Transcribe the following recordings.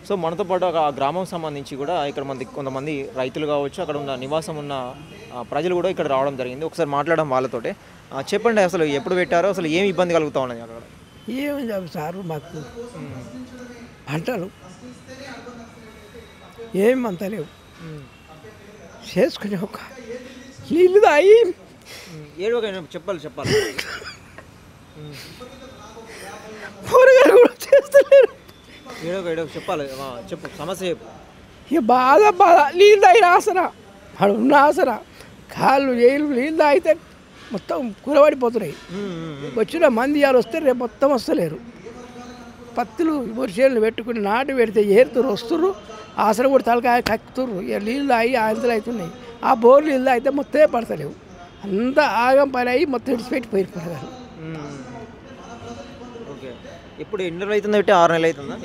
So మనతో పాటు ఒక గ్రామం సంబంధించి కూడా ఇక్కడ కొంతమంది రైతులు కావచ్చు, అక్కడ ఉన్న నివాసం ఉన్న ప్రజలు కూడా ఇక్కడ రావడం జరిగింది. ఒకసారి మాట్లాడడం వాళ్ళతోటే. చెప్పండి, అసలు ఎప్పుడు పెట్టారో, అసలు ఏమి ఇబ్బంది కలుగుతూ ఉన్నది అక్కడ? ఏమని చెప్పు సారు, మాకు పంటలు ఏమి అంత లేవు, చేసుకునే ఒక నీళ్ళు తాగి చెప్పాలి కూరగాయలు కూడా చేస్తలేరు. చెప్పాలి, చెప్పు సమస్య చెప్పు. ఇక బాధ నీళ్ళు తాగిన ఆసన వాడు ఉన్న ఆసన కాళ్ళు ఏళ్ళు నీళ్ళు తాగితే మొత్తం కూరబడిపోతున్నాయి. వచ్చిన మంది ఇవాళ వస్తే రేపు మొత్తం వస్తలేరు. పత్తులు వరిసేళ్ళు పెట్టుకుని నాటు పెడితే ఏరుతురు వస్తుర్రు, ఆసన కూడా తలకాయ కక్కుతుర్రు. ఇక నీళ్ళు తాగి ఆంతలు అవుతున్నాయి. ఆ బోర్లు నీళ్ళు తాగితే మొత్తమే పడతలేవు. అంతా ఆగం పని అయ్యి మొత్తం విడిచిపెట్టి పోయిపోయారు. ఇప్పుడు ఎన్ని నెలలు అవుతుంది? పెట్టి 6 నెలలు అవుతుందా?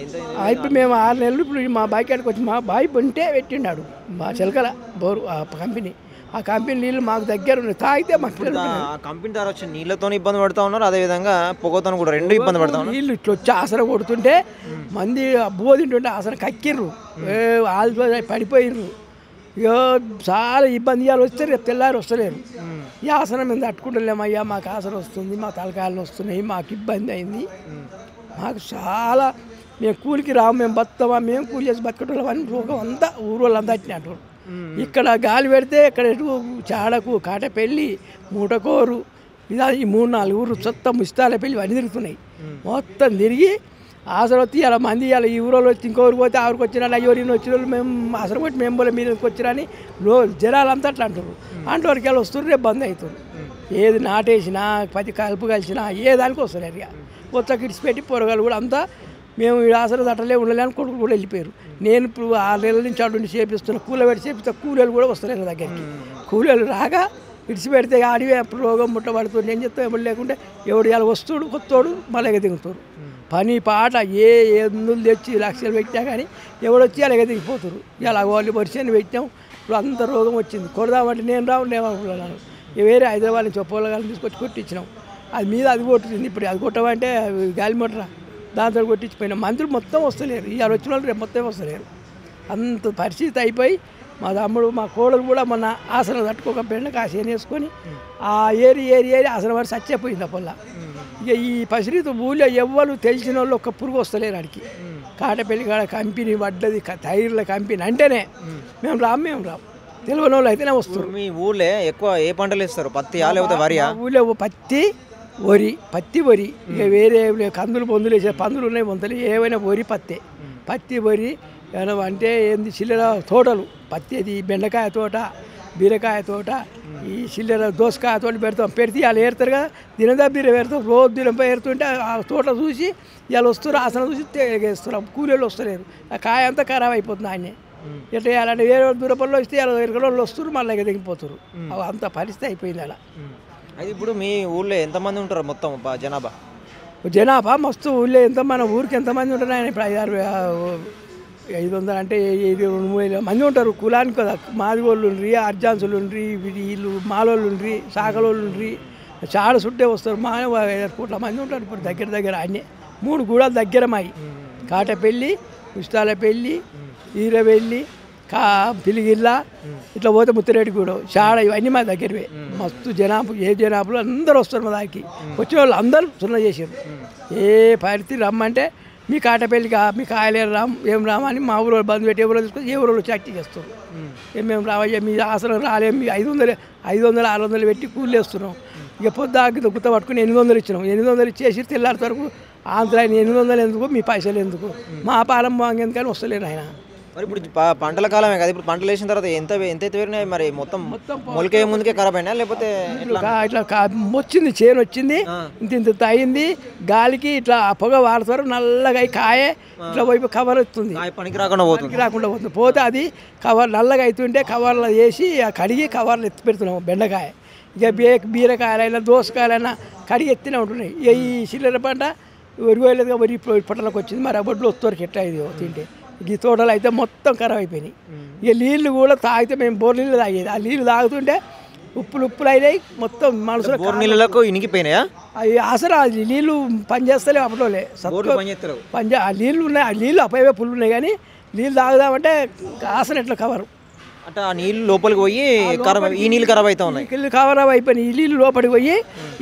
ఇప్పుడు మేము 6 నెలలు ఇప్పుడు మా బావి కాడికి వచ్చి మా బావి ఉంటే పెట్టిండాడు మా చిలకల బోరు ఆ కంపెనీ. ఆ కంపెనీ నీళ్ళు మాకు దగ్గర ఉన్నాయి, తాగితే మాకు కంపెనీ ద్వారా వచ్చి నీళ్ళతో ఇబ్బంది పడుతూ ఉన్నారు, అదేవిధంగా పొగతో కూడా రెండు ఇబ్బంది పడతా ఉన్నారు. నీళ్ళు ఇట్లా వచ్చి ఆసన కొడుతుంటే మంది బువ్వ తింటుంటే ఆసన కక్కిర్రు, ఆల్తో పడిపోయిర్రు. ఇక చాలా ఇబ్బంది. ఇవాళ వస్తే రేపు తెల్లారి వస్తలేరు. ఈ ఆసనం మేము తట్టుకుంటలేమయ్యా, మాకు ఆసన వస్తుంది, మా తలకాయలు వస్తున్నాయి, మాకు ఇబ్బంది అయింది. మాకు చాలా మేము కూలికి రాము, మేము బతుకమా, మేము కూలి చేసి బతకటం అని రోగం అంతా ఊరోళ్ళంతా అట్టినట్టు. ఇక్కడ గాలి పెడితే ఇక్కడ చాడకు కాటపల్లి మూటకోరు ఇలా ఈ 3-4 ఊరు మొత్తం ఇస్తాలపల్లి అన్నీ తిరుగుతున్నాయి. మొత్తం తిరిగి ఆసన వచ్చి ఇలా మంది ఇలా ఈ ఊరోళ్ళు వచ్చి ఇంకోరికి పోతే ఆ ఊరికి వచ్చినా ఎవరిని వచ్చిన వాళ్ళు మేము ఆసన కొట్టి మేము పోలే మీరు వచ్చిరని జనాలంతా అట్లా అంటారు. అంటవరకు వెళ్ళి వస్తారు, రేపు బంద్ అవుతారు. ఏది నాటేసినా 10 కలుపు కలిసినా ఏ దానికి వస్తారు. ఇక కొత్త కిడిచిపెట్టి పొరగాలు కూడా అంతా మేము ఈ ఆసన తట్టలే ఉండలేని కొడుకులు కూడా వెళ్ళిపోయారు. నేను ఇప్పుడు 6 నెలల నుంచి అటు చేపిస్తున్నా, కూలబెట్టి చేపిస్తా, కూలీలు కూడా వస్తలేరు దగ్గరికి. కూలీలు రాగా విడిచిపెడితే ఆడివే అప్పుడు రోగం ముట్టబడుతుంది. ఏం చెప్తా ఎవరు లేకుంటే ఎవడు ఇలా వస్తుడు కొత్తోడు మళ్ళీ దిగుతారు. పని పాట ఎందులు తెచ్చి లక్షలు పెట్టినా కానీ ఎవడొచ్చి అలాగే దిగిపోతారు. ఇలా వాళ్ళు వర్షాన్ని పెట్టాం, ఇప్పుడు అంత రోగం వచ్చింది. కొడదామంటే నేను రావున్నాను. వేరే హైదరాబాద్ నుంచి పొలగాలను తీసుకొచ్చి కొట్టించినాం. అది మీద అది కొట్టింది. ఇప్పుడు అది కొట్టమంటే గాలి మొట్టరా దాంతో కొట్టించిపోయినా. మంత్రులు మొత్తం వస్తలేరు. ఇవాళ వచ్చిన వాళ్ళు రేపు మొత్తం వస్తలేరు. అంత పరిస్థితి అయిపోయి మా తమ్ముడు మా కోడలు కూడా మొన్న ఆసనం తట్టుకోక బెండక ఆశయం వేసుకొని ఆ ఏరి ఆసనం వాడు చచ్చిపోయింది ఆ పొల్ల. ఇక ఈ పరిస్థితి ఊళ్ళో ఎవ్వరు తెలిసిన వాళ్ళు ఒక్క పురుగు వస్తలేరు ఆడికి. కాటపల్లి కాడ కంపెనీ పడ్డది, టైర్ల కంపెనీ అంటేనే మేము రాము. తెలియని వాళ్ళు అయితేనే వస్తారు. మీ ఊళ్ళో ఎక్కువ ఏ పంటలు వేస్తారు? పత్తి లేకపోతే వరియా? ఊళ్ళో పత్తి వరి. ఇక వేరే కందులు పొందులు వేసే పందులు ఉన్నాయి, పొందులు ఏవైనా పత్తి వరి అంటే ఏంది చిల్లర తోటలు. పత్తి అది బెండకాయ తోట, బీరకాయ తోట, ఈ చిల్లర దోసకాయ తోట పెడితే వాళ్ళు ఏరుతారు కదా, దినదా బీర పెడతాం. రోజు దినంపై ఏరుతుంటే ఆ తోట చూసి వాళ్ళు వస్తారు, ఆసన చూసి వేస్తారు. కూలీళ్ళు వస్తలేరు, ఆ కాయ అంతా ఖరాబ్ అయిపోతుంది. ఆయనే ఎట్లా వేయాలంటే వేరే దూరపల్లి వస్తే వాళ్ళు ఎరగడోళ్ళు వస్తారు, మళ్ళీ దిగిపోతారు. అంత పరిస్థితి అయిపోయింది అలా. అది ఇప్పుడు మీ ఊళ్ళో ఎంతమంది ఉంటారు మొత్తం జనాభా? మస్తు ఊళ్ళో ఎంత మన ఊరికి ఎంతమంది ఉంటారు ఆయన? ఇప్పుడు 500 అంటే 200 మంది ఉంటారు కులానికి కదా. మాది వాళ్ళు ఉండ్రి, అర్జాన్సులు ఉండ్రి, వీళ్ళు మాలోళ్ళు ఉండ్రి, సాకలోళ్ళు ఉండ్రి, చాలా చుట్టే వస్తారు. మా 5 కోట్ల మంది ఉంటారు. ఇప్పుడు దగ్గర అన్నీ 3 గూడాలు దగ్గర మాయి. కాటపల్లి, ఉస్తాలపల్లి, ఈరవెల్లి, పిలిగిల్ల, ఇట్లా పోతే ముత్తిరెడ్డిగూడెం, చాడ, ఇవన్నీ మా దగ్గరవే. మస్తు ఏ జనాభాలో అందరూ వస్తారు. మా దానికి వచ్చిన వాళ్ళు అందరూ సున్నా చేసారు. ఏ పరిస్థితి రమ్మంటే మీ కాటపల్లికి మీ కాయలేరు ఏం రామని మా ఊరు బంధు పెట్టి ఎవరో తీసుకొని ఏ ఊరు చాటి చేస్తారు. మేము రావయ్యా మీ ఆసనం రాలేము, మీ 500-600 పెట్టి కూలి వేస్తున్నాం. ఇక పొద్దాకి గుత్త పట్టుకుని 800 ఇచ్చినాం. 800 ఇచ్చేసి తెల్లారి వరకు ఆంధ్ర 800 ఎందుకు, మీ పైసలు ఎందుకు, మా పాలం ఎందుకని వస్తలేను ఆయన. మరి ఇప్పుడు పంటల కాలమే కదా, ఇప్పుడు పంటలు వేసిన తర్వాత ఎంత పెరిగినాయి మరి? మొత్తం మొలకే ముందుకే ఖరాబ్ అయినా లేకపోతే ఇట్లా వచ్చింది, చేను వచ్చింది, ఇంత అయింది. గాలికి ఇట్లా పొగ వాడతారు, నల్లగా కాయ ఇట్లా పోయి కవర్ వస్తుంది, పనికి రాకుండా పోతుంది. పోతే అది కవర్ నల్లగా అవుతుంటే కవర్లో వేసి కడిగి కవర్లు ఎత్తి పెడుతున్నాము. బెండకాయ ఇక బీరకాయలైనా దోసకాయలైనా కడిగి ఎత్తినే ఉంటున్నాయి. ఈ చిల్లర పంట వరిగోయలేదుగా, వరి పంటలకు వచ్చింది. మరి ఆ బొడ్లు వస్తారు ఎట్లా ఇది తింటే. ఈ తోటలు అయితే మొత్తం ఖరాబ్ అయిపోయినాయి. ఇక నీళ్ళు కూడా తాగితే మేము బోర్ నీళ్ళు తాగేది. ఆ నీళ్ళు తాగుతుంటే ఉప్పులు అయినాయి మొత్తం మనసులో బోర్ నీళ్ళకు ఇనికిపోయినాయా? అవి అసలు అది నీళ్ళు పని చేస్తలే అప్పట్లోలే బోర్లు పని చేస్తారు. ఆ నీళ్ళు ఉన్నాయి, ఆ నీళ్ళు అపైవే పుల్లు ఉన్నాయి కానీ నీళ్ళు తాగుదామంటే ఆసన ఎట్లా కవరు అంటే ఆ నీళ్ళు లోపలికి పోయి ఖరాబ్, ఈ నీళ్ళు ఖరాబ్ అవుతా ఉన్నాయి. నీళ్ళు కవర్ అయిపోయినాయి. ఈ నీళ్ళు లోపలికి పోయి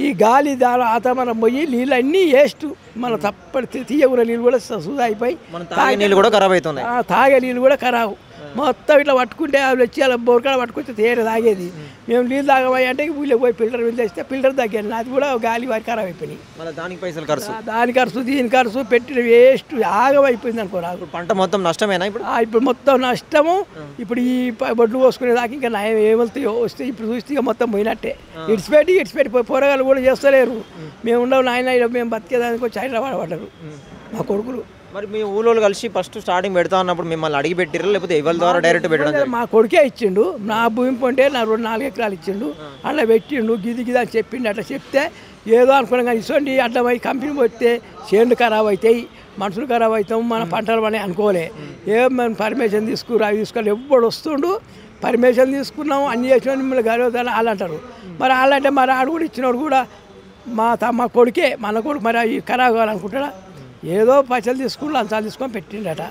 ఈ గాలి దాని ఆతమనం పోయి నీళ్ళు అన్నీ వేస్ట్ మన తప్పటి తీయగున్న నీళ్ళు కూడా సుధా అయిపోయి తాగే నీళ్ళు కూడా ఖరాబ్ అవుతున్నాయి. తాగే నీళ్ళు కూడా ఖరాబు మొత్తం ఇట్లా పట్టుకుంటే అవి వచ్చి అలా బోర్కాడ పట్టుకుంటే తేరే తాగేది. మేము నీళ్ళు తాగబోయి అంటే ఊళ్ళో పోయి ఫిల్టర్ తెస్తే ఫిల్టర్ తగ్గాను, అది కూడా గాలి వారి ఖరాబ్ అయిపోయినాయి. దానికి పైసలు ఖర్చు, దాని ఖర్చు దీని ఖర్చు పెట్టిన వేస్ట్ ఆగమైపోయింది అనుకో. నాకు పంట మొత్తం నష్టమేనా ఇప్పుడు? ఇప్పుడు మొత్తం నష్టము. ఇప్పుడు ఈ బొడ్లు పోసుకునే దాకా ఇంకా నయం ఏమవుతాయో వస్తే ఇప్పుడు చూస్తే ఇక మొత్తం పోయినట్టే. ఇడిచిపెట్టి పోరగాళ్ళు కూడా చేస్తలేరు. మేము ఉండవు నాయన, మేము బతికేదానికి వచ్చి హైదరాబాద్ పడ్డారు మా కొడుకులు. మరి మీ ఊళ్ళో కలిసి ఫస్ట్ స్టార్టింగ్ పెడతా ఉన్నప్పుడు మిమ్మల్ని అడిగి పెట్టిర్రా లేకపోతే ఎవరి ద్వారా డైరెక్ట్ పెట్టడం? మా కొడుకే ఇచ్చిండు. నా భూమి పొంటే నా 2-4 ఎకరాలు ఇచ్చిండు. అట్లా పెట్టిండు, గిది అని చెప్పిండు. అట్లా చెప్తే ఏదో అనుకున్నాం కానీ ఇసోండి అడ్డమై కంపెనీ పోతే చేనులు ఖరాబ్ అవుతాయి, మనుషులు ఖరాబ్ అవుతాం, మన పంటలు అని అనుకోలే. మనం పర్మిషన్ అవి తీసుకోవాలి. ఎప్పుడు వస్తుండు పర్మిషన్ తీసుకున్నాం అన్ని చేసిన మిమ్మల్ని గర్వతాను వాళ్ళు అంటారు. మరి వాళ్ళంటే మరి ఆడు కూడా ఇచ్చినోడు కూడా మా కొడుకే, మన కొడుకు మరి అవి ఖరాబ్ కావాలనుకుంటాడా? ఏదో పైసలు తీసుకుని లంచాలు తీసుకొని పెట్టిండట.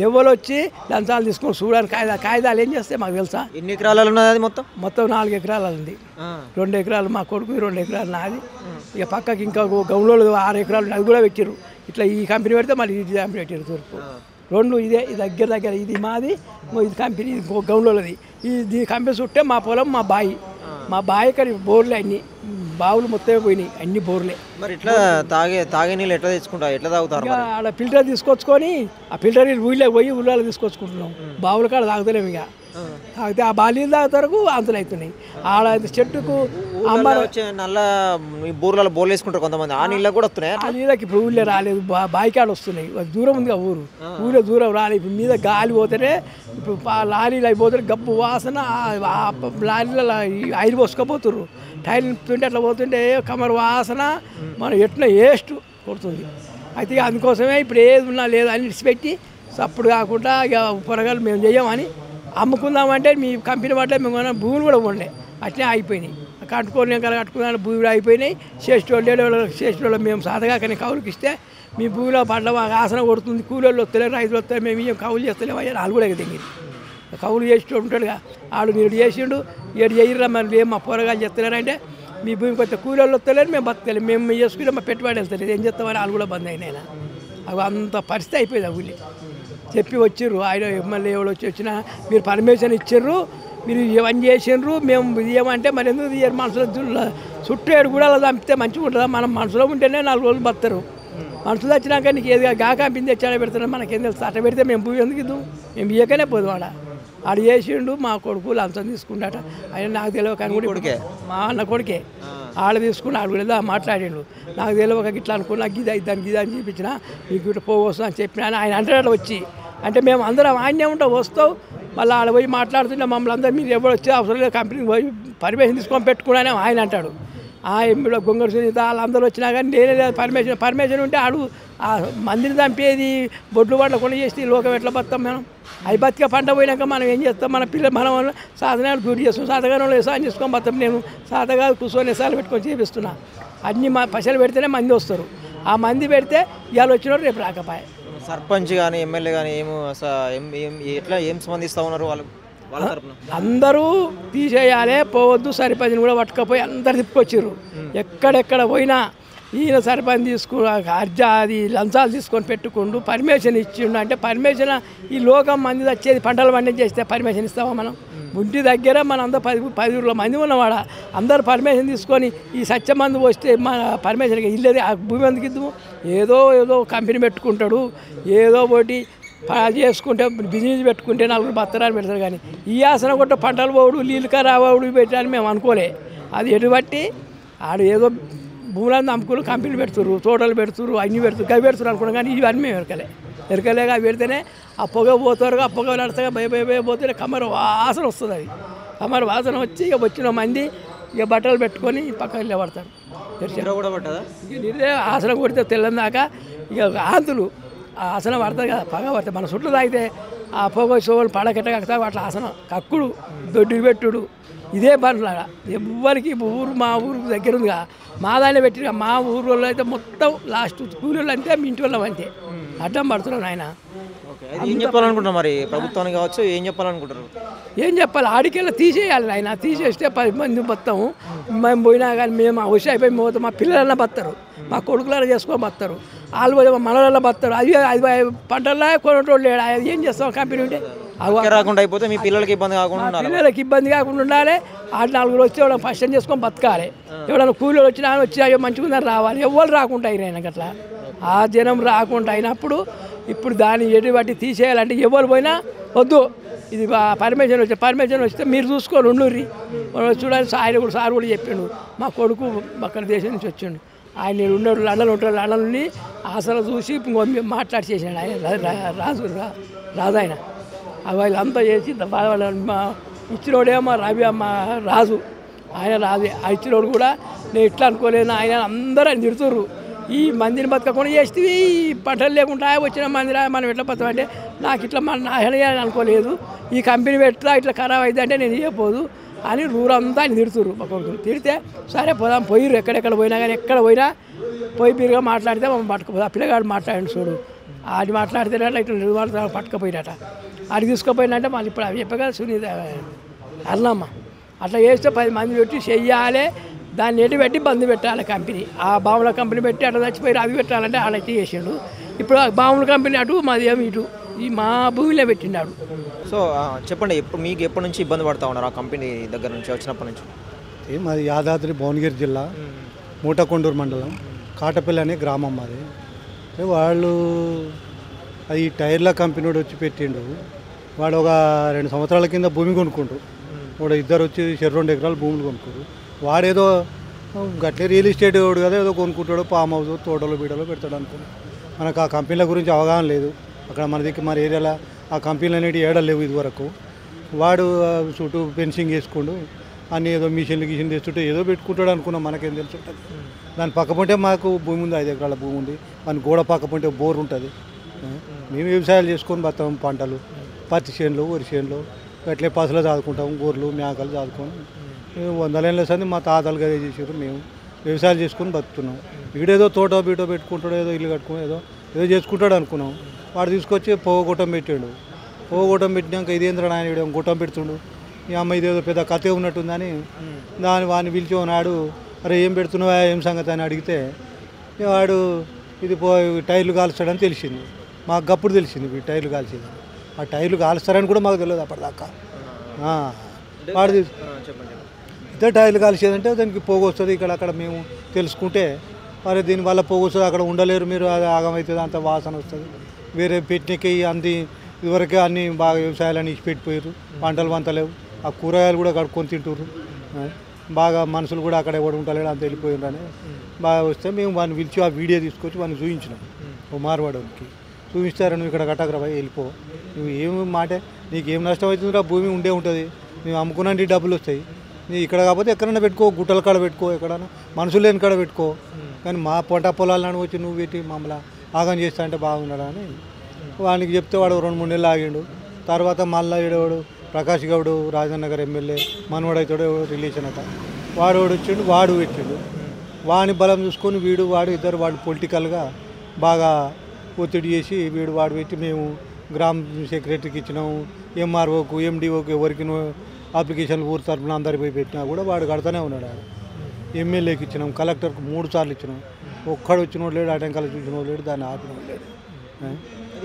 ఎవరు వచ్చి లంచాలు తీసుకొని చూడడానికి కాగితాలు ఏం చేస్తే మాకు తెలుసా? ఎన్ని ఎకరాలు ఉన్నది అది? మొత్తం 4 ఎకరాలు ఉంది. 2 ఎకరాలు మా కొడుకు, 2 ఎకరాలు నాది. ఇక పక్కకి ఇంకా గౌన్లో 6 ఎకరాలు అది కూడా పెట్టారు. ఇట్లా ఈ కంపెనీ పెడితే మళ్ళీ ఇది కంపెనీ పెట్టారు. తూర్పు 2 ఇదే దగ్గర ఇది మాది, ఇది కంపెనీ, ఇది గౌన్లోది. ఇది కంపెనీ చుట్టే మా పొలం, మా బావి కానీ బోర్లే అన్ని బావులు మొత్తమే పోయినాయి, అన్ని బోర్లే. మరి ఇట్లా తాగే నీళ్ళు ఎట్లా తెచ్చుకుంటారు, ఎట్లా తాగుతారు? ఆడ ఫిల్టర్ తీసుకొచ్చుకొని ఆ ఫిల్టర్ నీళ్ళు ఊళ్ళో తీసుకొచ్చుకుంటున్నాం. బావుల కాడ తాగుతలేము. ఇక తాగితే ఆ బాలీలు తాగుతారు అంతులు అవుతున్నాయి. ఆడ చెట్టుకు వచ్చే నల్ల బోర్లలో బోర్లు వేసుకుంటారు కొంతమంది, ఆ నీళ్ళకి కూడా వస్తున్నాయి. ఆ నీళ్ళకి ఇప్పుడు ఊళ్ళో రాలేదు, బాయికాడ వస్తున్నాయి. దూరం ఉందిగా ఊళ్ళో దూరం రాలేదు. ఇప్పుడు మీద గాలి పోతేనే ఇప్పుడు లారీలు అయిపోతారు, గబ్బు వాసన. లారీలో ఐదు పోసుకపోతుర్రు, టైర్ నింపుతుంటే అట్లా పోతుంటే కమర్ వాసన, మనం ఎట్లా వేస్ట్ కొడుతుంది. అయితే ఇక అందుకోసమే ఇప్పుడు ఏది ఉన్నా లేదు అని విడిచిపెట్టి సప్పుడు కాకుండా ఇక పొరగాలు మేము చేయమని అమ్ముకుందామంటే మీ కంపెనీ పట్ల మేము భూములు కూడా ఉండే అట్లే అయిపోయినాయి. కట్టుకున్నాను భూమి కూడా అయిపోయినాయి. చేసేటోళ్ళు మేము సాధగాకని కౌలుకి ఇస్తే మీ భూమిలో పడ్డ మాకు ఆసన కొడుతుంది, కూలీళ్ళు వస్తలేరు, రైతులు వస్తారు, మేము ఏం కౌలు చేస్తలేము అయ్యా. వాళ్ళు కూడా దిగింది కౌలు చేసేటోడు ఉంటాడుగా, ఆడు నీడు చేసిండు, ఏడు చేయరా మరి ఏం మా పొరగాలు చేస్తలేరంటే మీ భూమికి వస్తే కూలీళ్ళు వస్తలేరు, మేము బతకలేము, మేము చేసుకుంటే మా పెట్టుబడి వెళ్తలేదు, ఏం చేస్తామని వాళ్ళు కూడా బంద్ అయినాయి. అవి అంత పరిస్థితి అయిపోయింది. ఆ ఊళ్ళో చెప్పి వచ్చిర్రు, ఆయన ఎమ్మెల్యే ఎవరు వచ్చినా మీరు పర్మిషన్ ఇచ్చిర్రు, మీరు ఇవన్నీ చేసిండ్రు, మేము ఇవ్వమంటే మరి ఎందుకు తీయరు? మనుషుల చుట్టూ ఏడు కూడా అలా చంపితే మంచిగా ఉంటుందా? మనం మనసులో ఉంటేనే 4 రోజులు బతారు. మనుషులు వచ్చినాక నీకు ఏది కంపింది తెచ్చాడ పెడతాను మనకేం తెలుసు? అట్ట పెడితే మేము భూమి ఎందుకు ఇద్దాం? మేము ఇయ్యకనే పోదు. ఆడు చేసిండు, మా కొడుకు లంచం తీసుకుంటాట. ఆయన నాకు తెలియక కానీ కూడా మా అన్న కొడుకే ఆడ తీసుకుని ఆడు కూడా మాట్లాడిండు. నాకు తెలియక ఇట్లా అనుకున్నా, గిదా ఇద్దాను అని చూపించిన, మీకు ఇట్లా పోవస్తా అని చెప్పిన ఆయన అంటాడు వచ్చి. అంటే మేము అందరం ఆయనే ఉంటాం, వస్తావు మళ్ళీ ఆడ పోయి మాట్లాడుతుంటే మమ్మల్ని అందరూ మీరు ఎవరు వచ్చి అవసరం లేదు కంపెనీకి పోయి పర్మిషన్ తీసుకొని పెట్టుకున్నానే ఆయన అంటాడు. ఆ ఎంపీలో గొంగళ సునీత వాళ్ళందరూ వచ్చినా కానీ నేనే లేదు పర్మిషన్ ఉంటే ఆడు ఆ మందిని చంపేది బొడ్లు పట్ల కొని చేసి లోకం ఎట్లా బతాం మనం? అవి బతిక పంట పోయినాక మనం ఏం చేస్తాం? మన పిల్లలు మనం సాధనాలు దూరి చేస్తాం, సాధగానే వ్యవసాయం చేసుకొని బతాం. నేను సాధగా కూర్చొని ఎసాలు పెట్టుకొని చేపిస్తున్నా. అన్ని మా పైసలు పెడితేనే మంది వస్తారు. ఆ మంది పెడితే ఇవాళ వచ్చినోడు రేపు రాకపోయే. సర్పంచ్ కానీ ఎమ్మెల్యే కానీ ఎట్లా ఏం స్పందిస్తూ ఉన్నారు వాళ్ళు? అందరూ తీసేయాలి, పోవద్దు, సరిపంచిని కూడా పట్టుకపోయి అందరు తిప్పుకొచ్చారు. ఎక్కడెక్కడ పోయినా ఈయన సరిపంచి అది లంచాలు తీసుకొని పెట్టుకుంటూ పర్మిషన్ ఇచ్చిండు. అంటే పర్మిషన్ ఈ లోకం మంది వచ్చేది పంటలు పండించేస్తే పర్మిషన్ ఇస్తావా మనం? ఇంటి దగ్గర మన అందరూ 10 మంది ఉన్నవాడ అందరు పర్మిషన్ తీసుకొని ఈ సత్య మందు వస్తే మన పర్మిషన్ ఇల్లేది ఆ భూమి ఎందుకు ఇద్దాము? ఏదో కంపెనీ పెట్టుకుంటాడు, ఏదో ఒకటి చేసుకుంటే బిజినెస్ పెట్టుకుంటే 4 బత్తరాలు పెడతారు. కానీ ఈ ఆసన కొట్ట పంటలు పోవుడు, నీళ్ళు రావుడు పెట్టాలని మేము అనుకోలే. అది ఎటువంటి ఆడు ఏదో భూములను అమ్ముకుని కంపెనీలు పెడుతున్నారు, తోటలు పెడుతున్నారు, అన్నీ పెడుతున్నారు, గవి పెడుతున్నారు అనుకున్నాం. కానీ ఇవి అన్నీ మేము ఎరకలేక అవి పెడితేనే ఆ పొగ పోతారు, ఆ పొగ నడతగా భయ పోతే కమర వాసన వస్తుంది. అది కమర వాసన వచ్చి ఇక వచ్చిన మంది ఇక బట్టలు పెట్టుకొని పక్కన నిలబడతారు. ఇక ఆసన కొడితే తెల్లందాకా ఇక ఆంతులు ఆ ఆసన పడుతుంది కదా, పొగ పడుతుంది. మన చుట్టూ తాగితే ఆ పొగ సోలు పడకెట్ట అట్లా ఆసన కక్కుడు, దొడ్డు పెట్టుడు, ఇదే పనులాగా ఎవ్వరికి మా ఊరు దగ్గర ఉందిగా మా దాన్ని పెట్టిన మా ఊళ్ళో అయితే మొత్తం లాస్ట్ కూలీలు అంతే మీ ఇంటి వాళ్ళం అంతే అడ్డం పడుతున్నాను ఆయన. ఏం చెప్పాలనుకుంటున్నారు మరి ప్రభుత్వానికి కావచ్చు, ఏం చెప్పాలనుకుంటారు? ఏం చెప్పాలి, ఆడికెళ్ళి తీసేయాలి ఆయన. తీసేస్తే 10 మంది బతాము. మేము పోయినా కానీ మేము అవసరం అయిపోయి పోతాం. మా పిల్లలన్నా బతారు, మా కొడుకులన్నా చేసుకొని బతారు, వాళ్ళు పోతే మా మనలన్నా బతారు. అది పంటల్లో కొనటోళ్ళు లేడు. ఏం చేస్తాం కంపెనీ ఉంటే రాకుండా అయిపోతే మీ పిల్లలకి ఇబ్బంది కాకుండా పిల్లలకి ఇబ్బంది కాకుండా ఉండాలి. 6-4 వచ్చి ఎవరైనా ఫస్ట్ టైం చేసుకొని బతకాలి. ఎవరైనా కూలీలు వచ్చినా వచ్చి అయ్యో మంచిగా ఉందని రావాలి. ఎవరు రాకుండా అయినా అట్లా ఆ జనం రాకుండా అయినప్పుడు ఇప్పుడు దాన్ని ఎటువంటి తీసేయాలంటే ఎవరు పోయినా వద్దు, ఇది పర్మిషన్ వస్తే మీరు చూసుకొని ఉండుర్రి చూడాలి. సార్ కూడా చెప్పిండు, మా కొడుకు అక్కడ దేశం నుంచి వచ్చిండు, ఆయన నేను ఉన్నాడు లండన్ ఉంటాడు, లండన్ని అసలు చూసి మాట్లాడి చేసాడు ఆయన రాజు ఆయన. వాళ్ళంతా చేసి మా ఇచ్చినోడేమో మా రాజు, ఆయన రాజు. ఆ ఇచ్చినోడు కూడా నేను ఇట్లా అనుకోలేను, ఆయన అందరూ ఆయన తిడుతుర్రు. ఈ మందిని బతకకుండా చేస్తే ఈ పంటలు లేకుండా వచ్చిన మందిరా మనం ఎట్లా బతకంటే నాకు ఇట్లా నా అనుకోలేదు, ఈ కంపెనీ పెట్టా ఇట్లా ఖరాబ్ అయితే అంటే నేను ఇవ్వకపోదు అని ఊరంతా ఆయన తిడుతుర్రు. మా కొడుకుని తిడితే సరే పోదాం పోయిర్రు. ఎక్కడెక్కడ పోయినా కానీ ఎక్కడ పోయినా పోయి బిరుగా మాట్లాడితే మనం పట్టుకుపోదు. ఆ పిల్లగాడు మాట్లాడండి చూడు, అది మాట్లాడితేనే ఇట్లా నిర్మాణ పట్టుకపోయినట. అది తీసుకుపోయినట్టే మళ్ళీ ఇప్పుడు అవి చెప్పగా సునీత అన్నమ్మ అట్లా చేస్తే 10 మంది పెట్టి చెయ్యాలి. దాన్ని ఎటు పెట్టి బంద్ పెట్టాలి కంపెనీ. ఆ బాముల కంపెనీ పెట్టి అట్లా చచ్చిపోయి అవి పెట్టాలంటే ఆడైతే చేసిండు. ఇప్పుడు ఆ బాముల కంపెనీ అటు మాది ఏమి ఇటు ఈ మా భూమిలో పెట్టిండాడు. సో చెప్పండి, మీకు ఎప్పటి నుంచి ఇబ్బంది పడతా ఉన్నారు ఆ కంపెనీ దగ్గర నుంచి వచ్చినప్పటి నుంచి? మాది యాదాద్రి భువనగిరి జిల్లా మూటకొండూరు మండలం కాటపల్లి అనే గ్రామం మాది. వాళ్ళు అది టైర్ల కంపెనీ వచ్చి పెట్టిండు. వాడు ఒక 2 సంవత్సరాల కింద భూమి కొనుక్కుంటారు. వాడు ఇద్దరు వచ్చి 2 ఎకరాలు భూములు కొనుక్కోరు. వాడేదో గట్లే రియల్ ఎస్టేట్ వాడు కదా, ఏదో కొనుక్కుంటాడు, ఫామ్ హౌస్ తోటలో బీడలో పెడతాడు అనుకుని. మనకు ఆ కంపెనీల గురించి అవగాహన లేదు. అక్కడ మన దగ్గర మన ఏరియాలో ఆ కంపెనీలు అనేవి ఏడలేవు ఇదివరకు. వాడు చుట్టూ ఫెన్సింగ్ వేసుకుంటూ అన్నీ ఏదో మిషన్లు తెస్తుంటే ఏదో పెట్టుకుంటాడు అనుకున్నాం, మనకేం తెలుసుంటుంది. దాని పక్కపంటే మాకు భూమి ఉంది, 5 ఎకరాల భూమి ఉంది. మన గోడ పక్కపంటే బోర్ ఉంటుంది. మేము వ్యవసాయాలు చేసుకొని బతాం, పంటలు పత్తి చేనులు వరి చేనులు అట్లే పసులు చదువుకుంటాం, గొర్రెలు మేకలు చదువుకొని 100 ఏళ్ళ సంది మా తాతలు గదే చేసారు. మేము వ్యవసాయాలు చేసుకొని బతుకుతున్నాం. వీడేదో తోట బీటో పెట్టుకుంటాడు, ఏదో ఇల్లు కట్టుకుని ఏదో చేసుకుంటాడు అనుకున్నాం. వాడు తీసుకొచ్చి పొగగొట్టం పెట్టాడు. పొగగొట్టం పెట్టినాక ఇదేంద్ర నాయన వీడు గుట్టం పెడుతుండు, ఈ అమ్మ ఇదేదో పెద్ద కథే ఉన్నట్టుందని వాడిని పిలిచి నాడు అరే ఏం పెడుతున్నావా ఏం సంగతి అని అడిగితే వాడు ఇది టైర్లు కాలుస్తాడని తెలిసింది. మాకు గప్పుడు తెలిసింది వీడు టైర్లు కాల్చేది. ఆ టైర్లు కాలుస్తారని కూడా మాకు తెలియదు అప్పటిదాకా. వాడు ఇద్దరు టైర్లు కాల్చేదంటే దానికి పోగు వస్తుంది. అక్కడ మేము తెలుసుకుంటే మరి దీనివల్ల పోగు వస్తుంది, అక్కడ ఉండలేరు మీరు, అది ఆగమవుతుంది, అంత వాసన వస్తుంది. వేరే పెట్టినకి అంది ఇదివరకే అన్నీ బాగా వ్యవసాయాలని ఇచ్చి పెట్టిపోయారు, పంటలు వంతలేవు. ఆ కూరగాయలు కూడా కడుక్కొని తింటుర్రు. బాగా మనుషులు కూడా అక్కడ ఎవడు ఉండలేడు, అంత వెళ్ళిపోయారు అని బాగా వస్తే మేము వాడిని పిలిచి ఆ వీడియో తీసుకొచ్చి వాడిని చూపించినాం. ఓ మార్వాడికి చూపిస్తారు, నువ్వు ఇక్కడ కట్టకరా వెళ్ళిపో, నువ్వు ఏమి మాటే నీకు ఏం నష్టం అవుతుందిరా, భూమి ఉండే ఉంటుంది, నువ్వు అమ్ముకున్నాంటి డబ్బులు వస్తాయి, నీ ఇక్కడ కాకపోతే ఎక్కడైనా పెట్టుకో, గుట్టల కాడ పెట్టుకో, ఎక్కడైనా మనుషులు లేని కాడ పెట్టుకో, కానీ మా పంట పొలాలను వచ్చి నువ్వు పెట్టి మమ్మల్ని ఆగం చేస్తా అంటే బాగున్నాడా అని వానికి చెప్తే వాడు 2-3 నెలలు ఆగిండు. తర్వాత మళ్ళీ ఈడవాడు ప్రకాష్ గౌడు రాజనగర్ ఎమ్మెల్యే మనవాడైతాడు రిలేషన్ అట, వాడు వచ్చిండు, వాడు పెట్టిండు. వాని బలం చూసుకొని వాడు ఇద్దరు వాడు పొలిటికల్గా బాగా ఒత్తిడి చేసి వాడు పెట్టి మేము గ్రామ సెక్రటరీకి ఇచ్చినాము, ఎంఆర్ఓకు ఎండిఓకు ఎవరికి అప్లికేషన్లు ఊరు తరఫున అందరికి పోయి పెట్టినా కూడా వాడు కడతానే ఉన్నాడు. ఎమ్మెల్యేకి ఇచ్చినాం, కలెక్టర్కి 3 సార్లు ఇచ్చినాం, ఒక్కడు వచ్చినోడు లేడు, ఆటంకాలు చూసినోడు లేడు, దాన్ని ఆపినోడు లేడు.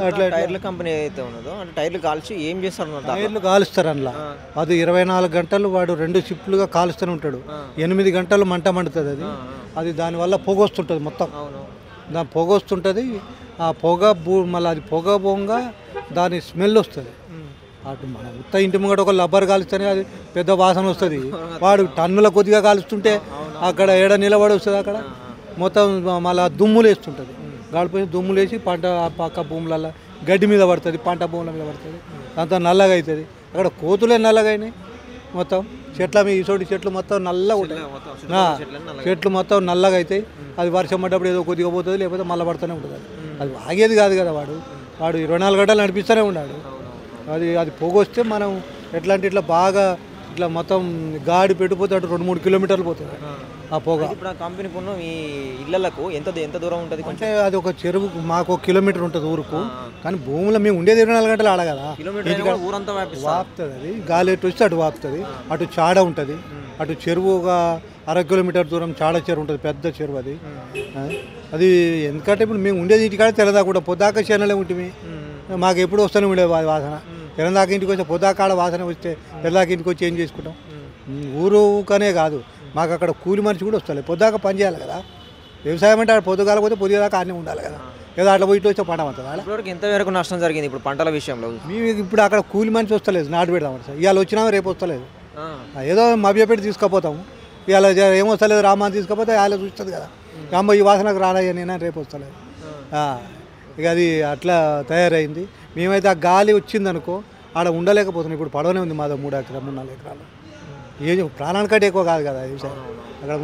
అట్లా టైర్ల కంపెనీ ఏదైతే ఉన్నదో అంటే టైర్లు కాల్చి ఏం చేస్తారు? టైర్లు కాలుస్తారు అందులో. అది 24 గంటలు వాడు 2 షిఫ్ట్లుగా కాలుస్తూనే ఉంటాడు. 8 గంటలు మంట మండుతుంది. అది దానివల్ల పొగ వస్తుంటుంది, మొత్తం దాని పొగ వస్తుంటుంది. ఆ పొగ మళ్ళీ అది పొగ బొంగ దాని స్మెల్ వస్తుంది. అటు మన ఉత్త ఇంటి ముంగట ఒక లబ్బర్ కాలుస్తేనే అది పెద్ద వాసన వస్తుంది. వాడు టన్నుల కొద్దిగా కాలుస్తుంటే అక్కడ ఏడ నిలబడి వస్తుంది, అక్కడ మొత్తం మళ్ళీ దుమ్ములు వేస్తుంటుంది. గాడిపోయి దుమ్ములు వేసి పంట పక్క భూములలో గడ్డి మీద పడుతుంది, పంట భూముల మీద పడుతుంది, అంతా నల్లగా అవుతుంది. అక్కడ కోతులే నల్లగా అయినాయి, మొత్తం చెట్ల మీద ఈసోటి చెట్లు మొత్తం నల్లగా ఉంటాయి, చెట్లు మొత్తం నల్లగా అవుతాయి. అది వర్షం పడ్డప్పుడు ఏదో కొద్దిగా పోతుంది, లేకపోతే మళ్ళీ పడుతూనే ఉంటుంది. అది ఆగేది కాదు కదా, వాడు 24 గంటలు నడిపిస్తూనే ఉన్నాడు. అది పొగ వస్తే మనం ఎట్లా అంటే ఇట్లా బాగా ఇట్లా మొత్తం గాడి పెట్టిపోతే అటు 2-3 కిలోమీటర్లు పోతుంది ఆ పొగ. ఇప్పుడు ఆ కంపెనీ పన్ను మీ ఇళ్ళకు ఎంత దూరం ఉంటుంది అంటే అది ఒక చెరువుకు మాకు 1 కిలోమీటర్ ఉంటుంది ఊరుకు, కానీ భూమిలో మేము ఉండేది 24 గంటలు ఆడ కదా, కిలోమీటర్ ఊరంతా వాపుతుంది. అది గాలి ఎటు వస్తే అటు వాపుతుంది. అటు చాడ ఉంటుంది, అటు చెరువు ఒక 1/2 కిలోమీటర్ దూరం చాడ చెరువు ఉంటుంది, పెద్ద చెరువు అది. అది ఎందుకంటే ఇప్పుడు మేము ఉండేది ఇంటికాడ తెల్లదాకా పొద్దాక చేనలే ఉంటుంది, మాకు ఎప్పుడు వస్తూనే ఉండేది వాసన. తెల్లదాకా ఇంటికి వచ్చే పొద్దాకాడ వాసన వస్తే తెల్లదాకా ఇంటికి వచ్చి ఏం చేసుకుంటాం. ఊరుకనే కాదు, మాకు అక్కడ కూలి మనిషి కూడా వస్తలే, పొద్దాక పని చేయాలి కదా. వ్యవసాయం అంటే పొద్దుగాల పోతే పొద్దుదాకా అన్నీ ఉండాలి కదా, ఏదో అట్లా పోయి వచ్చే పంట అవుతుంది. ఇప్పటివరకు ఎంతవరకు నష్టం జరిగింది ఇప్పుడు పంటల విషయంలో? మేము ఇప్పుడు అక్కడ కూలి మనిషి వస్తలేదు, నాటు పెడదామంటే సార్ ఇవాళ వచ్చినా రేపు వస్తలేదు. ఏదో మభ్యపెట్టి తీసుకుపోతాము, ఇవాళ ఏమొస్తలేదు రామాన్ని తీసుకపోతే వాళ్ళు చూస్తుంది కదా, అమ్మ ఈ వాసనకు రానయ్యా నేను రేపు వస్తలేదు. ఇక అది అట్లా తయారైంది. మేమైతే ఆ గాలి వచ్చిందనుకో ఆడ ఉండలేకపోతున్నాం. ఇప్పుడు పడవనే ఉంది మాదో 3-4 ఎకరాలు. ఏం ప్రాణానికంటే ఎక్కువ కాదు కదా వ్యవసాయం, అక్కడ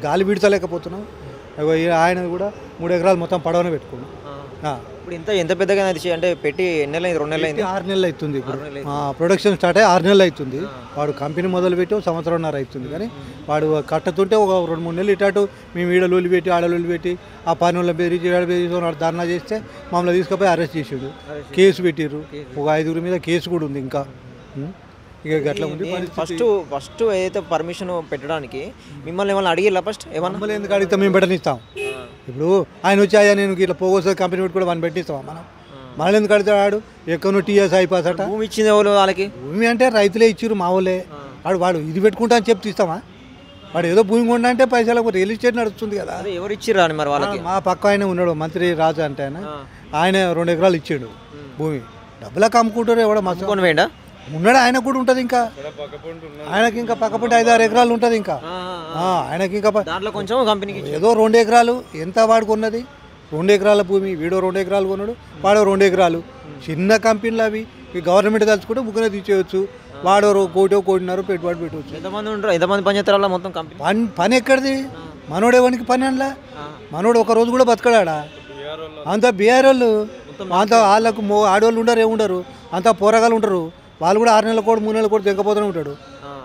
గాలి విడతలేకపోతున్నాం. ఆయన కూడా 3 ఎకరాలు మొత్తం పడవనే పెట్టుకున్నాం. ఇప్పుడు ఎంత పెద్దగా అంటే పెట్టి ఎన్ని నెలలు 2 నెలలు అయింది? 6 నెలలు అవుతుంది. ఇప్పుడు ప్రొడక్షన్ స్టార్ట్ అయ్యి 6 నెలలు అవుతుంది. వాడు కంపెనీ మొదలుపెట్టి 1.5 సంవత్సరంన్నర అవుతుంది, కానీ వాడు కట్టుతుంటే ఒక 2-3 నెలలు ఇటాటు మేము ఈడలు పెట్టి ఆడలు పెట్టి ఆ పని వాళ్ళ బెదిరించి వాడు ధర్నా చేస్తే మమ్మల్ని తీసుకుపోయి అరెస్ట్ చేసాడు, కేసు పెట్టిర్రు. ఒక 5 మీద కేసు కూడా ఉంది ఇంకా. ఇక అట్లా ఉంది. ఫస్ట్ ఏదైతే పర్మిషన్ పెట్టడానికి మిమ్మల్ని ఏమన్నా అడిగిల్లా? ఫస్ట్ మమ్మల్ని ఎందుకు అడిగితే మేము పెట్టనిస్తాం. ఇప్పుడు ఆయన వచ్చాయా నేను ఇట్లా పోగొస్తే కంపెనీ పెట్టి కూడా మనం పెట్టిస్తాం. మనల్ని ఎందుకు అడుగుతాడు? ఎక్కడో టీఎస్ అయిపోయి అట. భూమి ఇచ్చింది ఎవరు వాళ్ళకి? భూమి అంటే రైతులే ఇచ్చిర్రు, మా వాళ్ళే. వాడు ఇది పెట్టుకుంటా అని చెప్తే ఇస్తామా? వాడు ఏదో భూమి కొండ అంటే పైసలకు రియల్ ఎస్టేట్ నడుస్తుంది కదా. ఎవరు ఇచ్చిర్రు అని మరి వాళ్ళకి? మా పక్క ఆయన ఉన్నాడు మంత్రి రాజు అంటే ఆయన 2 ఎకరాలు ఇచ్చాడు భూమి. డబ్బులకు అమ్ముకుంటారు ఎవడో మస్తు వేయండా ఉన్నాడు. ఆయన కూడా ఉంటుంది, ఇంకా ఆయనకి ఇంకా పక్కపంటి 5-6 ఎకరాలు ఉంటుంది ఇంకా. ఆయనకి ఇంకా దాంట్లో కొంచెం కంపెనీకి ఏదో 2 ఎకరాలు ఎంత వాడుకున్నది, 2 ఎకరాల భూమి. వీడో 2 ఎకరాలు కొన్నాడు, వాడో 2 ఎకరాలు. చిన్న కంపెనీలు అవి గవర్నమెంట్ తలుచుకుంటే ముగ్గునే తీసేయచ్చు. వాడో 1-1.5 పెట్టుబడి పెట్టవచ్చు. ఎంతమంది పని చేస్తారు మొత్తం కంపెనీ? పని ఎక్కడిది? మనోడేవానికి పని అనలా. మనోడు ఒక రోజు కూడా బతకడాడా? అంతా బీఆర్ వాళ్ళు, అంతా వాళ్ళకు ఆడవాళ్ళు ఉండరు, ఏముండరు, అంతా పోరగాళ్ళు ఉంటారు. వాళ్ళు కూడా 6 నెలల కోడి 3 నెలల కోడి తెగపోతూనే ఉంటాడు.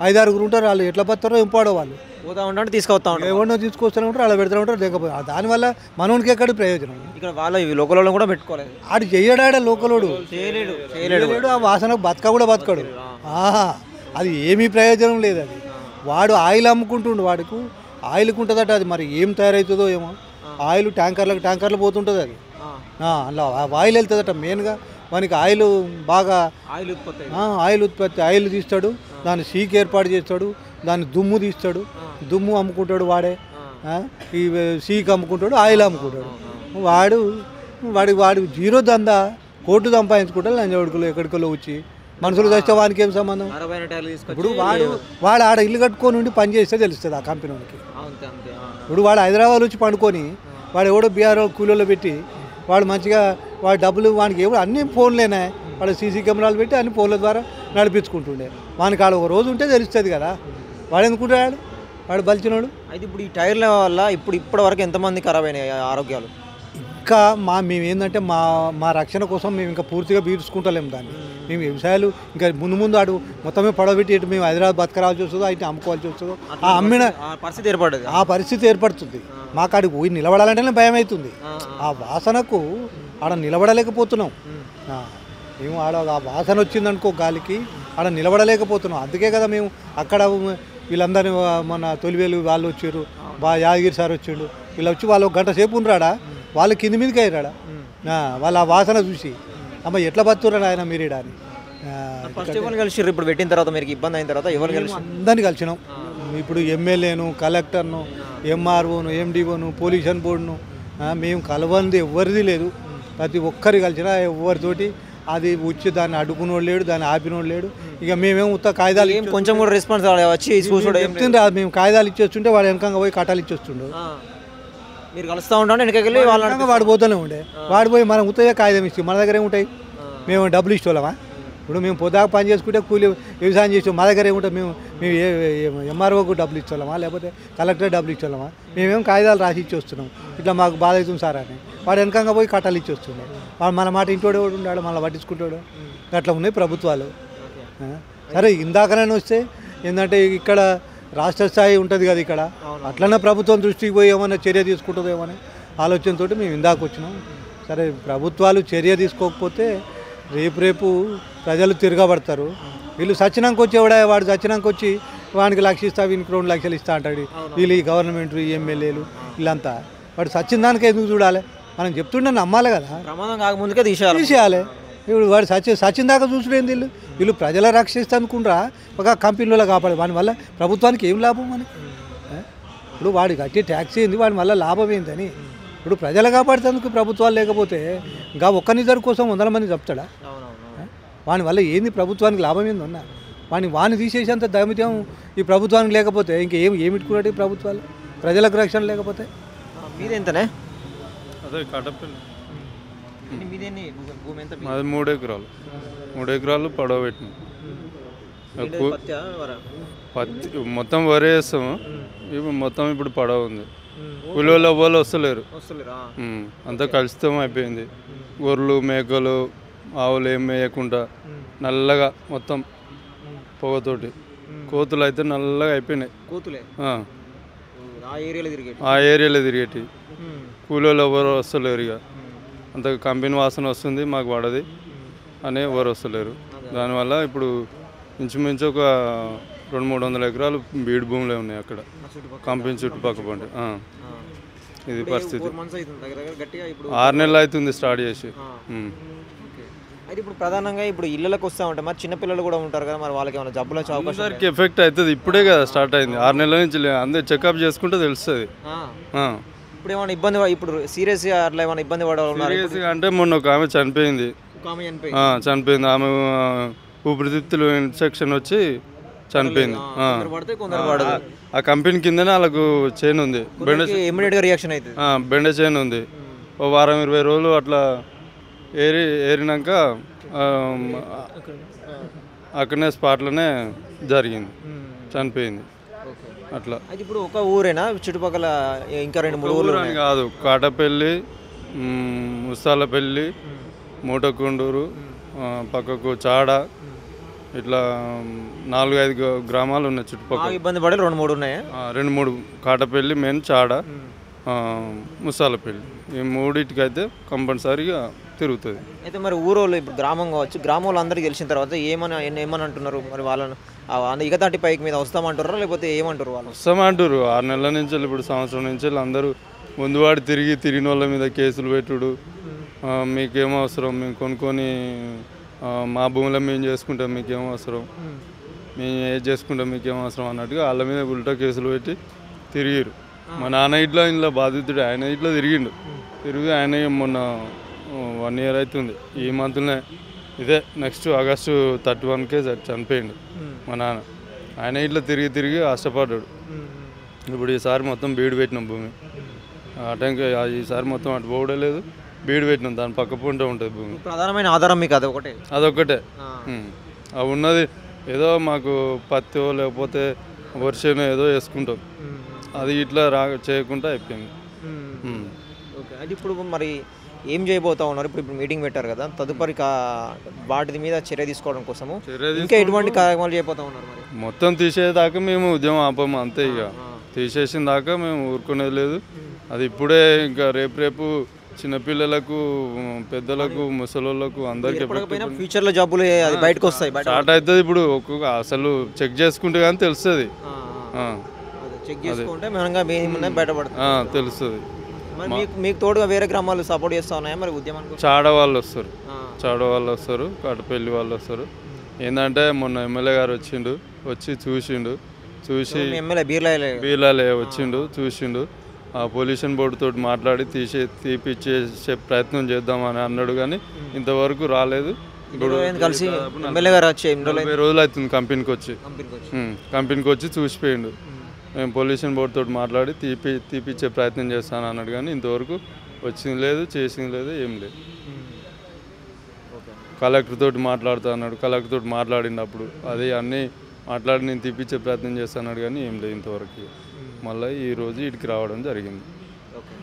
5-6 ఉంటారు. వాళ్ళు ఎట్లా బతారో ఎంపాడో వాళ్ళు పోతా ఉంటాడు, తీసుకొస్తా ఉంటారు. ఎవరినో తీసుకొస్తూనే ఉంటారు, అలా పెడుతూ ఉంటారు, తెగపోతారు. దానివల్ల మనోనికి ఎక్కడి ప్రయోజనం? ఇక్కడ వాళ్ళ లోకల్ కూడా పెట్టుకోలేదు. ఆడు చెయ్యడాడ లోకలోడు చేయలేడు. ఆ వాసన బతక కూడా బతకడు. అది ఏమీ ప్రయోజనం లేదు. అది వాడు ఆయిల్ అమ్ముకుంటుండు, వాడికి ఆయిల్కి ఉంటుందట. అది మరి ఏం తయారవుతుందో ఏమో. ఆయిల్ ట్యాంకర్లు పోతుంటుంది. అది అలా ఆయిల్ వెళ్తుందట. మెయిన్గా మనకి ఆయిల్ బాగా ఆయిల్ ఉత్పత్తి ఆయిల్ తీస్తాడు, దాన్ని సీకి ఏర్పాటు చేస్తాడు, దాన్ని దుమ్ము తీస్తాడు, దుమ్ము అమ్ముకుంటాడు వాడే. ఈ సీకి అమ్ముకుంటాడు, ఆయిల్ అమ్ముకుంటాడు. వాడు జీరో దందా, కోట్లు సంపాదించుకుంటాడు. లంజవడుకులు ఎక్కడికో వచ్చి మనుషులు తెస్తే వానికి ఏం సంబంధం? ఇప్పుడు వాడు ఆడ ఇల్లు కట్టుకొని ఉండి పని చేస్తే తెలుస్తుంది ఆ కంపెనీకి. ఇప్పుడు వాడు హైదరాబాద్ వచ్చి పండుకొని వాడు ఎవడో బీఆర్ కూలీలో పెట్టి వాడు మంచిగా వాడు డబ్బులు వానికి ఎవరు అన్ని ఫోన్లేనా, వాడు సీసీ కెమెరాలు పెట్టి అన్ని ఫోన్ల ద్వారా నడిపించుకుంటుండే. వానికి ఆడ ఒక రోజు ఉంటే తెలుస్తుంది కదా. వాడు ఎందుకుంటాడు? వాడు బలిచినాడు. అయితే ఇప్పుడు ఈ టైర్ల వల్ల ఇప్పటి వరకు ఎంతమంది ఖరాబ్ అయినాయి ఆరోగ్యాలు? ఇంకా మేము ఏంటంటే మా రక్షణ కోసం మేము ఇంకా పూర్తిగా బీర్చుకుంటలేము దాన్ని. మేము వ్యవసాయాలు ఇంకా ముందు ఆడు మొత్తమే పడబెట్టి ఇటు మేము హైదరాబాద్ బతకరావాల్సి వస్తుందో, అయితే అమ్ముకోవాల్సి వస్తుందో, ఆ అమ్మిన పరిస్థితి ఏర్పడుతుంది. మాకు ఆడికి పోయి నిలబడాలంటేనే భయం అవుతుంది. ఆ వాసనకు ఆడ నిలబడలేకపోతున్నాం. మేము ఆడ ఆ వాసన వచ్చిందనుకో గాలికి ఆడ నిలబడలేకపోతున్నాం. అందుకే కదా మేము అక్కడ వీళ్ళందరినీ మన తొలివేలు వాళ్ళు వచ్చారు, యాదగిరి సార్ వచ్చిండు, వీళ్ళు వచ్చి వాళ్ళు 1 గంట సేపు ఉండరాడా, వాళ్ళు కింది మీదకి అయ్యారా. వాళ్ళు ఆ వాసన చూసి అమ్మ ఎట్లా బతుకున్నాడు ఆయన మీరేడా అని. కలిసిర్రు ఇప్పుడు పెట్టిన తర్వాత మీకు ఇబ్బంది అయిన తర్వాత ఎవరు కలిసి? అందరినీ కలిసినాం. ఇప్పుడు ఎమ్మెల్యేను, కలెక్టర్ను, ఎంఆర్ఓను, ఎండిఓను, పొల్యూషన్ బోర్డును మేము కలవంది ఎవరిది లేదు. ప్రతి ఒక్కరి కలిసినా ఎవరితోటి అది వచ్చి దాన్ని అడ్డుకున్నోడు లేడు, దాన్ని ఆపినోడు లేడు. ఇక మేమేమో ఉత్త కాగితాలు కొంచెం కూడా రెస్పాన్స్ వచ్చి చెప్తుండే. మేము కాగితాలు ఇచ్చేస్తుంటే వాడు వెనకంగా పోయి కట్టాలు ఇచ్చేస్తుండే. మీరు కలుస్తూ ఉంటాం వెనకెళ్ళి వాళ్ళ వాడు పోతూనే ఉండే. వాడు పోయి మనం ఉత్తగా కాగితం ఇచ్చి మన దగ్గర ఏముంటాయి? మేము డబ్బులు ఇష్టోళ్ళమా? ఇప్పుడు మేము పొద్దాక పని చేసుకుంటే కూలి వ్యవసాయం చేసాం, మా దగ్గర ఏముంటాం? మేము ఎంఆర్ఓకు డబ్బులు ఇచ్చేవాళ్ళమా, లేకపోతే కలెక్టర్ డబ్బులు ఇచ్చేవాళ్ళమా? మేమేం కాగితాలు రాసి ఇచ్చి వస్తున్నాం, ఇట్లా మాకు బాధ అవుతుంది సార్ అని. వాడు వెనకంగా పోయి కట్టాలు ఇచ్చి వస్తున్నాడు. వాడు మన మాట ఇంటోడు ఉన్నాడు, మళ్ళీ పట్టించుకుంటాడు. అట్లా ఉన్నాయి ప్రభుత్వాలు. సరే ఇందాకనైనా వస్తే ఏంటంటే ఇక్కడ రాష్ట్ర స్థాయి ఉంటుంది కదా ఇక్కడ, అట్లనే ప్రభుత్వం దృష్టికి పోయి ఏమైనా చర్య తీసుకుంటుందేమో అనే ఆలోచనతో మేము ఇందాక వచ్చినాం. సరే ప్రభుత్వాలు చర్య తీసుకోకపోతే రేపు ప్రజలు తిరగబడతారు. వీళ్ళు సచ్చినానికి వచ్చేవాడే, వాడు సచ్చినానికి వచ్చి వానికి 1,00,000 ఇస్తా, వీనికి 2 లక్షలు ఇస్తా అంటాడు. వీళ్ళు ఈ గవర్నమెంట్ ఈ ఎమ్మెల్యేలు వీళ్ళంతా వాడు సచ్చిన దానికి ఎందుకు చూడాలి? మనం చెప్తుండే నమ్మాలి కదా, ప్రమాదం కాకముందుకే తీసేయాలి. ఇప్పుడు వాడు సచిన దాకా చూసుడేంది? వీళ్ళు ప్రజల రక్షిస్తా అనుకుంటారా ఒక కంపెనీలో కాపాడు. వాని వల్ల ప్రభుత్వానికి ఏం లాభం అని? ఇప్పుడు వాడి కట్టే ట్యాక్స్ ఏంది, వాడి వల్ల లాభం ఏందని? ఇప్పుడు ప్రజలు కాపాడుతందుకు ప్రభుత్వాలు లేకపోతే ఇంకా ఒక్కనిద్దరి కోసం 100 మంది చెప్తాడా? వాని వల్ల ఏంది ప్రభుత్వానికి లాభం ఏంది అన్న? వాని తీసేసేంత దమిత్యం ఈ ప్రభుత్వానికి లేకపోతే ఏమిట్టుకున్నట్టు ప్రభుత్వాలు ప్రజలకు రక్షణ లేకపోతే. మీదెంతనే? అదే కాటపల్లి మీదేని భూమి ఎంత? మాది 3 ఎకరాలు. 3 ఎకరాలు పడవ పెట్టినాం. పత్తి మొత్తం వరి వేస్తాము. ఇప్పుడు మొత్తం ఇప్పుడు పడవ ఉంది. కూలీలు ఎవ్వరు వస్తలేరు. అంతా కలుషితం అయిపోయింది. గొర్రెలు మేకలు ఆవులు ఏం వేయకుండా నల్లగా మొత్తం పొగతోటి. కోతులు అయితే నల్లగా అయిపోయినాయి. ఆ ఏరియాలో తిరిగేటి. కూలీలు ఎవరు వస్తలేరు. ఇక అంత కంపెనీ వాసన వస్తుంది, మాకు పడది అని ఎవరు వస్తలేరు. దానివల్ల ఇప్పుడు ఇంచుమించు ఒక 200-300 ఎకరాలు బీడు భూములే ఉన్నాయి అక్కడ కంపెనీ చుట్టుపక్కల పండి. ఇది పరిస్థితి. 6 నెలలు అవుతుంది స్టార్ట్ చేసి. అయితే ఇప్పుడు ప్రధానంగా ఇప్పుడు ఇళ్ళకి వస్తూ ఉంటాయి, మరి చిన్నపిల్లలు కూడా ఉంటారు కదా, మరి వాళ్ళకి ఏమైనా జబ్బులు వచ్చే అవకాశం? అందరికి ఎఫెక్ట్ అవుతుంది. ఇప్పుడే కదా స్టార్ట్ అయింది. 6 నెలల నుంచి అందరు చెకప్ చేసుకుంటే తెలుస్తుంది. ఇప్పుడు ఏమైనా ఇబ్బంది, ఇప్పుడు సీరియస్గా అట్లా ఏమైనా ఇబ్బంది పడాలి అంటే మొన్న ఒక ఆమె చనిపోయింది. ఆమె ఊపిరితిత్తులు ఇన్ఫెక్షన్ వచ్చి చనిపోయింది. ఆ కంపెనీ కిందనే వాళ్ళకు చైన్ ఉంది, ఇమ్మీడియట్గా రియాక్షన్ అవుతుంది. బెండ చైన్ ఉంది. ఓ వారం 20 రోజులు అట్లా ఏరినాక అక్కడనే స్పాట్లోనే జరిగింది, చనిపోయింది. అట్లా ఇప్పుడు ఒక ఊరేనా చుట్టుపక్కల ఇంకా 2-3 ఊర్లు కాదు? కాటపల్లి, ముస్తాలపల్లి, మూటకొండూరు, పక్కకు చాడ, ఇట్లా 4-5 గ్రామాలు ఉన్నాయి చుట్టుపక్కల. ఇబ్బంది పడే 2-3 ఉన్నాయా? 2-3. కాటపల్లి మెయిన్, చాడ, ముసాలపల్లి, ఈ 3టికైతే కంపల్సరీగా తిరుగుతుంది. అయితే మరి ఊరోళ్ళు ఇప్పుడు గ్రామం కావచ్చు, గ్రామంలో అందరికీ తెలిసిన తర్వాత ఏమని అంటున్నారు మరి? వాళ్ళను ఇగతాటి పైకి మీద వస్తామంటారా లేకపోతే ఏమంటారు? వాళ్ళు వస్తామంటారు. 6 నెలల నుంచి ఇప్పుడు సంవత్సరం నుంచి అందరూ ముందువాడి తిరిగిన వాళ్ళ మీద కేసులు పెట్టుడు. మీకేమో అవసరం, మేము కొనుక్కొని మా భూమిలో మేము చేసుకుంటాం, మీకేమో అవసరం, మేము ఏది చేసుకుంటాం, మీకేమో అవసరం అన్నట్టుగా వాళ్ళ మీద ఉల్టా కేసులు పెట్టి తిరిగిరు. మా నాన్న ఇంట్లో బాధితుడు, ఆయన ఇట్లా తిరిగి ఆయన మొన్న 1 year అవుతుంది. ఈ మంత్లోనే ఇదే నెక్స్ట్ August 31కే చనిపోయిండు మా నాన్న. ఆయన ఇట్లా తిరిగి కష్టపడ్డాడు. ఇప్పుడు ఈసారి మొత్తం బీడు పెట్టినాం భూమి. ఆ టైంకి ఈసారి మొత్తం అటు పోవడే లేదు, బీడు పెట్టినాం. దాని పక్క పొంటే ఉంటుంది భూమి. ప్రధానమైన ఆధారం మీకు అదొక్కటే. అవి ఉన్నది ఏదో మాకు పత్తి లేకపోతే వర్షం ఏదో వేసుకుంటాం, అది ఇట్లా చేయకుండా అయిపోయింది. అది ఇప్పుడు మరి ఏం చేయబోతా ఉన్నారు? ఇప్పుడు మీటింగ్ పెట్టారు కదా, తదుపరి వాటి మీద చర్య తీసుకోవడం కోసము ఇంకా ఎటువంటి కార్యక్రమాలు చేయబోతా ఉన్నారు? మరి మొత్తం తీసేదాకా మేము ఉద్యమం ఆపము అంతే. ఇక తీసేసిన దాకా మేము ఊరుకునేది లేదు. అది ఇప్పుడే ఇంకా రేపు చిన్నపిల్లలకు, పెద్దలకు, ముసలోళ్ళకు అందరికి ఫ్యూచర్లో జబ్బులు బయటకు వస్తాయి, స్టార్ట్ అవుతుంది. ఇప్పుడు ఒక్కొక్క అసలు చెక్ చేసుకుంటే కానీ తెలుస్తుంది, చెక్ చేసుకుంటే బయటపడుతుంది, తెలుస్తుంది. మీకు తోడుగా వేరే గ్రామాలు సపోర్ట్ చేస్తా ఉన్నాయా మరి ఉద్యమానికి? చాడ వాళ్ళు వస్తారు, కాటపల్లి వాళ్ళు వస్తారు. ఏంటంటే మొన్న ఎమ్మెల్యే గారు వచ్చి చూసి ఎమ్మెల్యే బీర్లాలే చూసిండు. ఆ పొల్యూషన్ బోర్డుతో మాట్లాడి తీపిచ్చే ప్రయత్నం చేద్దామని అన్నాడు, కానీ ఇంతవరకు రాలేదు. కలిసి ఎమ్మెల్యే గారు వచ్చి 40 రోజులు అవుతుంది కంపెనీకి వచ్చి చూసిపోయిండు. మేము పొల్యూషన్ బోర్డుతో మాట్లాడి తీపిచ్చే ప్రయత్నం చేస్తాను అన్నాడు, కానీ ఇంతవరకు వచ్చింది లేదు, చేసింది లేదు, ఏం లేదు. కలెక్టర్ తోటి మాట్లాడుతా అన్నాడు, కలెక్టర్ తోటి మాట్లాడినప్పుడు అది అన్నీ మాట్లాడి నేను తీపిచ్చే ప్రయత్నం చేస్తాను, కానీ ఏం లేదు ఇంతవరకు. మళ్ళీ ఈరోజు ఇటుకి రావడం జరిగింది.